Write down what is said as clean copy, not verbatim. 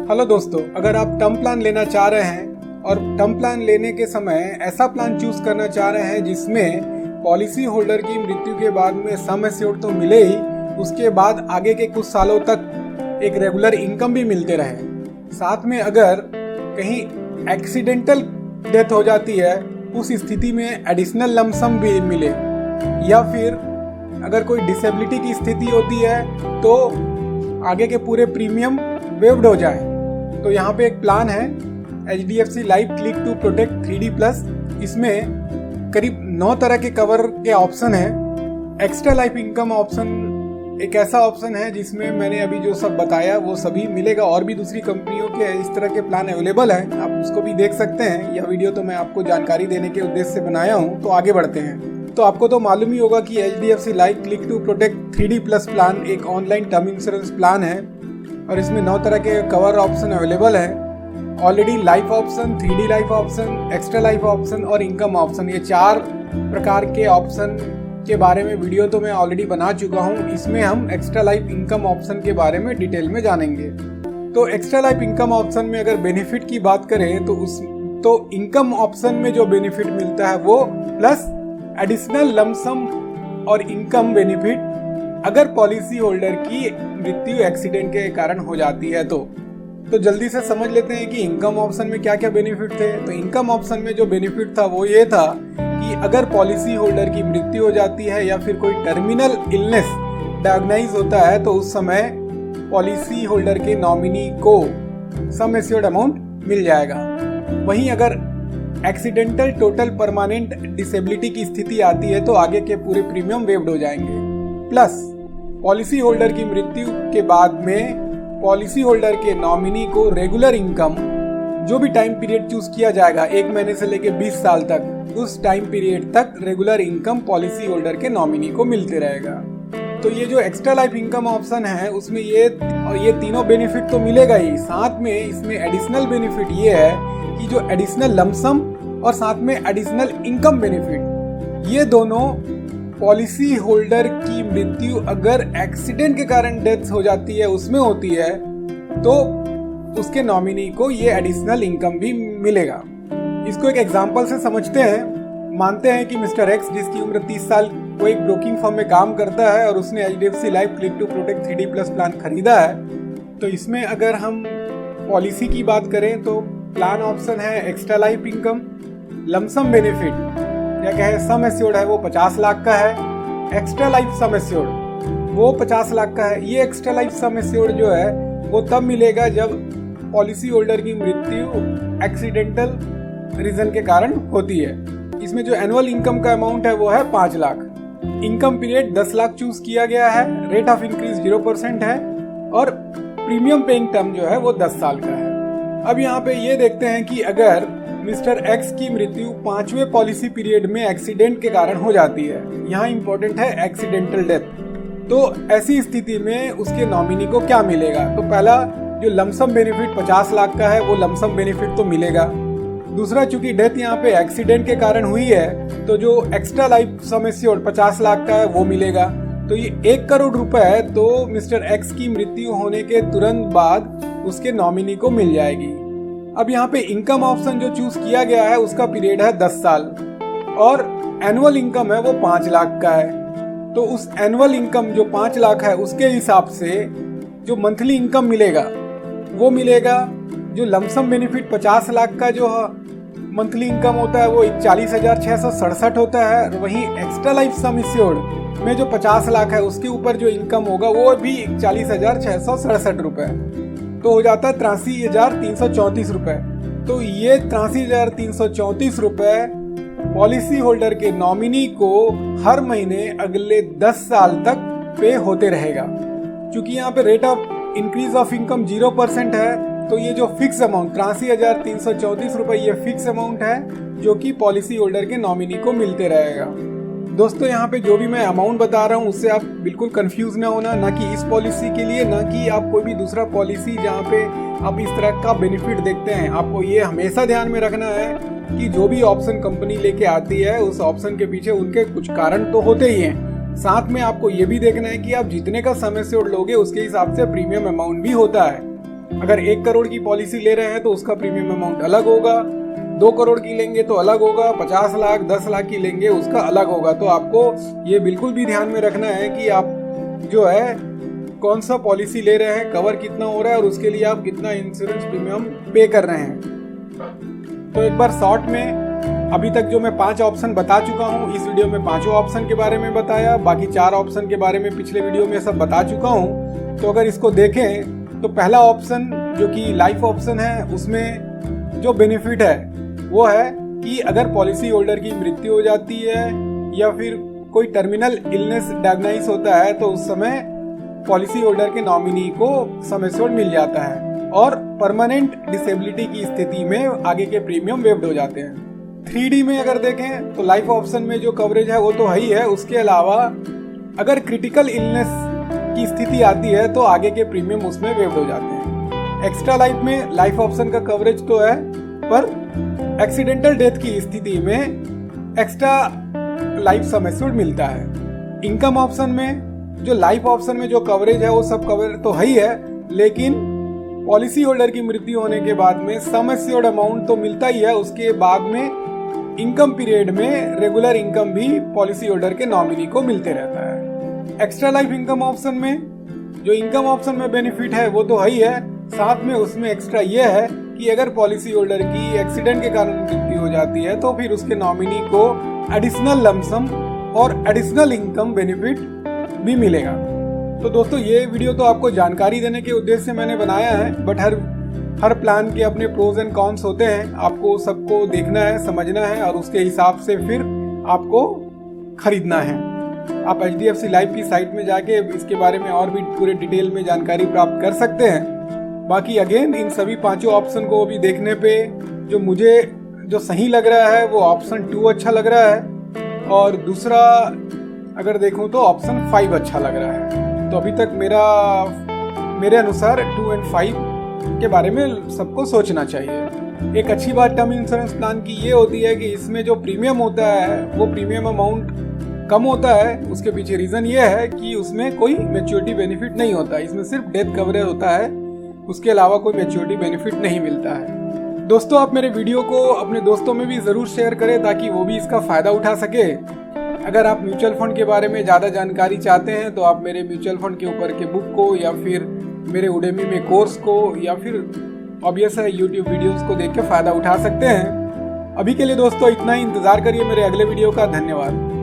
Hello दोस्तों, अगर आप टर्म प्लान लेना चाह रहे हैं और टर्म प्लान लेने के समय ऐसा प्लान चूज करना चाह रहे हैं जिसमें पॉलिसी होल्डर की मृत्यु के बाद में सम एश्योर्ड तो मिले ही, उसके बाद आगे के कुछ सालों तक एक रेगुलर इनकम भी मिलते रहे, साथ में अगर कहीं एक्सीडेंटल डेथ हो जाती है उस स्थिति में एडिशनल लम सम भी मिले, या फिर अगर कोई डिसेबिलिटी की स्थिति होती है तो आगे के पूरे प्रीमियम वेव्ड हो जाए। तो यहाँ पे एक प्लान है HDFC life click to protect 3D+। इसमें करीब 9 तरह के कवर के ऑप्शन है। एक्स्ट्रा लाइफ इनकम ऑप्शन एक ऐसा ऑप्शन है जिसमें मैंने अभी जो सब बताया वो सभी मिलेगा, और भी दूसरी कंपनियों के इस तरह के प्लान अवेलेबल हैं, आप उसको भी देख सकते हैं। यह वीडियो तो मैं आपको जानकारी देने के उद्देश्य से बनाया हूँ। तो आगे बढ़ते हैं। तो आपको तो मालूम ही होगा कि HDFC life click to protect 3D+ plan एक ऑनलाइन टर्म इंश्योरेंस प्लान है और इसमें 9 तरह के कवर ऑप्शन अवेलेबल हैं। Already life option, 3D life option, extra life option और इनकम ऑप्शन, ये 4 प्रकार के ऑप्शन के बारे में वीडियो तो मैं ऑलरेडी बना चुका हूँ। इसमें हम एक्स्ट्रा लाइफ इनकम ऑप्शन के बारे में डिटेल में जानेंगे। तो एक्स्ट्रा लाइफ इनकम ऑप्शन में अगर बेनिफिट की बात करें तो इनकम ऑप्शन में जो बेनिफिट मिलता है वो प्लस एडिशनल लमसम और इनकम बेनिफिट अगर पॉलिसी होल्डर की मृत्यु एक्सीडेंट के कारण हो जाती है तो जल्दी से समझ लेते हैं कि इनकम ऑप्शन में क्या क्या बेनिफिट थे। तो इनकम ऑप्शन में जो बेनिफिट था वो ये था कि अगर पॉलिसी होल्डर की मृत्यु हो जाती है या फिर कोई टर्मिनल इलनेस डायग्नाइज होता है तो उस समय पॉलिसी होल्डर के नॉमिनी को सम एश्योर्ड अमाउंट मिल जाएगा। वहीं अगर एक्सीडेंटल टोटल परमानेंट डिसेबिलिटी की स्थिति आती है तो आगे के पूरे प्रीमियम वेव्ड हो जाएंगे। प्लस पॉलिसी होल्डर की मृत्यु के बाद में पॉलिसी होल्डर के नॉमिनी को रेगुलर इनकम जो भी टाइम पीरियड चूज किया जाएगा, 1 महीने से लेकर 20 साल तक, उस टाइम पीरियड तक रेगुलर इनकम पॉलिसी होल्डर के नॉमिनी को मिलते रहेगा। तो ये जो एक्स्ट्रा लाइफ इनकम ऑप्शन है उसमें ये तीनों बेनिफिट तो मिलेगा ही, साथ में इसमें एडिशनल बेनिफिट ये है कि जो एडिशनल लमसम और साथ में एडिशनल इनकम बेनिफिट, ये दोनों पॉलिसी होल्डर की मृत्यु अगर एक्सीडेंट के कारण डेथ हो जाती है उसमें होती है तो उसके नॉमिनी को ये एडिशनल इनकम भी मिलेगा। इसको एक एग्जांपल से समझते हैं। मानते हैं कि मिस्टर एक्स जिसकी उम्र 30 साल वो एक ब्रोकिंग फर्म में काम करता है और उसने HDFC life click to protect 3D+ plan खरीदा है। तो इसमें अगर हम पॉलिसी की बात करें तो प्लान ऑप्शन है extra life income, lump sum benefit या कहे सम एश्योर्ड है वो 50 लाख का है, एक्स्ट्रा लाइफ सम एश्योर्ड वो 50 लाख का है। ये एक्स्ट्रा लाइफ सम एश्योर्ड जो है वो तब मिलेगा जब पॉलिसी होल्डर की मृत्यु एक्सीडेंटल रीजन के कारण होती है। इसमें जो एनुअल इनकम का अमाउंट है वो है 5 lakh. Income period 10 lakh choose किया गया है, रेट ऑफ इंक्रीज 0% है और प्रीमियम पेइंग टर्म जो है वो 10 साल का है। अब यहाँ पे ये देखते हैं कि अगर मिस्टर एक्स की मृत्यु 5वें पॉलिसी पीरियड में एक्सीडेंट के कारण हो जाती है, यहाँ इंपॉर्टेंट है एक्सीडेंटल डेथ, तो ऐसी स्थिति में उसके नॉमिनी को क्या मिलेगा। तो पहला जो लमसम बेनिफिट 50 लाख का है वो लमसम बेनिफिट तो मिलेगा। दूसरा, चूंकि डेथ यहाँ पे एक्सीडेंट के कारण हुई है तो जो extra life sum assured 50 lakh का है वो मिलेगा। तो ये 1 करोड़ रुपए है तो मिस्टर एक्स की मृत्यु होने के तुरंत बाद उसके नॉमिनी को मिल जाएगी। अब यहाँ पे इनकम ऑप्शन जो चूज किया गया है उसका पीरियड है 10 साल और एनुअल इनकम है वो 5 लाख का है। तो उस एनुअल इनकम जो 5 लाख है उसके हिसाब से जो मंथली इनकम मिलेगा वो मिलेगा। जो लमसम बेनिफिट 50 लाख का जो मंथली इनकम होता है वो 41,667 होता है। वहीं एक्स्ट्रा लाइफ सम एश्योर्ड में जो 50 लाख है उसके ऊपर जो इनकम होगा वो भी 41,667 रुपए, तो हो जाता है 83,334 रुपए। तो ये 83,334 रुपए पॉलिसी होल्डर के नॉमिनी को हर महीने अगले 10 साल तक पे होते रहेगा। क्योंकि यहाँ पे rate of increase of income 0% है तो ये जो फिक्स अमाउंट 83,334 रुपए ये फिक्स अमाउंट है जो कि पॉलिसी होल्डर के नॉमिनी को मिलते रहेगा। दोस्तों यहाँ पे जो भी मैं अमाउंट बता रहा हूँ उससे आप बिल्कुल कंफ्यूज ना होना, ना कि इस पॉलिसी के लिए ना कि आप कोई भी दूसरा पॉलिसी जहाँ पे आप इस तरह का बेनिफिट देखते हैं। आपको ये हमेशा ध्यान में रखना है कि जो भी ऑप्शन कंपनी लेके आती है उस ऑप्शन के पीछे उनके कुछ कारण तो होते ही हैं। साथ में आपको ये भी देखना है कि आप जितने का सम एश्योर्ड लोगे उसके हिसाब से प्रीमियम अमाउंट भी होता है। अगर 1 करोड़ की पॉलिसी ले रहे हैं तो उसका प्रीमियम अमाउंट अलग होगा, 2 करोड़ की लेंगे तो अलग होगा, 50 लाख 10 लाख की लेंगे उसका अलग होगा। तो आपको ये बिल्कुल भी ध्यान में रखना है कि आप जो है कौन सा पॉलिसी ले रहे हैं, कवर कितना हो रहा है और उसके लिए आप कितना इंश्योरेंस प्रीमियम पे कर रहे हैं। तो एक बार शॉर्ट में अभी तक जो मैं 5 ऑप्शन बता चुका हूँ, इस वीडियो में 5 ऑप्शन के बारे में बताया, बाकी 4 ऑप्शन के बारे में पिछले वीडियो में सब बता चुका हूँ। तो अगर इसको देखें तो पहला ऑप्शन जो कि लाइफ ऑप्शन है, उसमें जो बेनिफिट है वो है कि अगर पॉलिसी होल्डर की मृत्यु हो जाती है या फिर कोई टर्मिनल इलनेस डायग्नाइज होता है तो उस समय पॉलिसी होल्डर के नॉमिनी को सम एश्योर्ड मिल जाता है और परमानेंट डिसेबिलिटी की स्थिति में आगे के प्रीमियम वेव्ड हो जाते हैं। 3D में अगर देखें तो लाइफ ऑप्शन में जो कवरेज है वो तो है ही है, उसके अलावा अगर क्रिटिकल इलनेस की स्थिति आती है तो आगे के प्रीमियम उसमें वेव्ड हो जाते हैं। एक्स्ट्रा लाइफ में लाइफ ऑप्शन का कवरेज तो है, पर एक्सीडेंटल डेथ की स्थिति में एक्स्ट्रा लाइफ सम एश्योर्ड मिलता है। इनकम ऑप्शन में जो लाइफ ऑप्शन में जो कवरेज है वो सब कवर तो है ही है, लेकिन पॉलिसी होल्डर की मृत्यु होने के बाद में सम एश्योर्ड अमाउंट तो मिलता ही है, उसके बाद में इनकम पीरियड में रेगुलर इनकम भी पॉलिसी होल्डर के नॉमिनी को मिलते रहता है। एक्स्ट्रा लाइफ इनकम ऑप्शन में जो इनकम ऑप्शन में बेनिफिट है वो तो है ही है, साथ में उसमें एक्स्ट्रा ये है कि अगर पॉलिसी होल्डर की एक्सीडेंट के कारण मृत्यु हो जाती है तो फिर उसके नॉमिनी को एडिशनल लमसम और एडिशनल इनकम बेनिफिट भी मिलेगा। तो दोस्तों ये वीडियो तो आपको जानकारी देने के उद्देश्य से मैंने बनाया है, बट हर प्लान के अपने प्रोज एंड कॉन्स होते हैं। आपको सबको देखना है, समझना है और उसके हिसाब से फिर आपको खरीदना है। आप HDFC लाइफ की साइट में जाके इसके बारे में और भी पूरे डिटेल में जानकारी प्राप्त कर सकते हैं। बाकी अगेन इन सभी 5 ऑप्शन को भी देखने पे जो मुझे जो सही लग रहा है वो ऑप्शन 2 अच्छा लग रहा है और दूसरा अगर देखूं तो ऑप्शन 5 अच्छा लग रहा है। तो अभी तक मेरे अनुसार 2 और 5 के बारे में सबको सोचना चाहिए। एक अच्छी बात टर्म इंश्योरेंस प्लान की ये होती है कि इसमें जो प्रीमियम होता है वो प्रीमियम अमाउंट कम होता है। उसके पीछे रीजन ये है कि उसमें कोई मैच्योरिटी बेनिफिट नहीं होता, इसमें सिर्फ डेथ कवरेज होता है, उसके अलावा कोई मैच्योरिटी बेनिफिट नहीं मिलता है। दोस्तों आप मेरे वीडियो को अपने दोस्तों में भी ज़रूर शेयर करें ताकि वो भी इसका फ़ायदा उठा सके। अगर आप म्यूचुअल फंड के बारे में ज़्यादा जानकारी चाहते हैं तो आप मेरे म्यूचुअल फंड के ऊपर के बुक को या फिर मेरे उडेमी में कोर्स को या फिर ऑब्वियस है यूट्यूब वीडियोस को देख के फ़ायदा उठा सकते हैं। अभी के लिए दोस्तों इतना ही, इंतज़ार करिए मेरे अगले वीडियो का। धन्यवाद।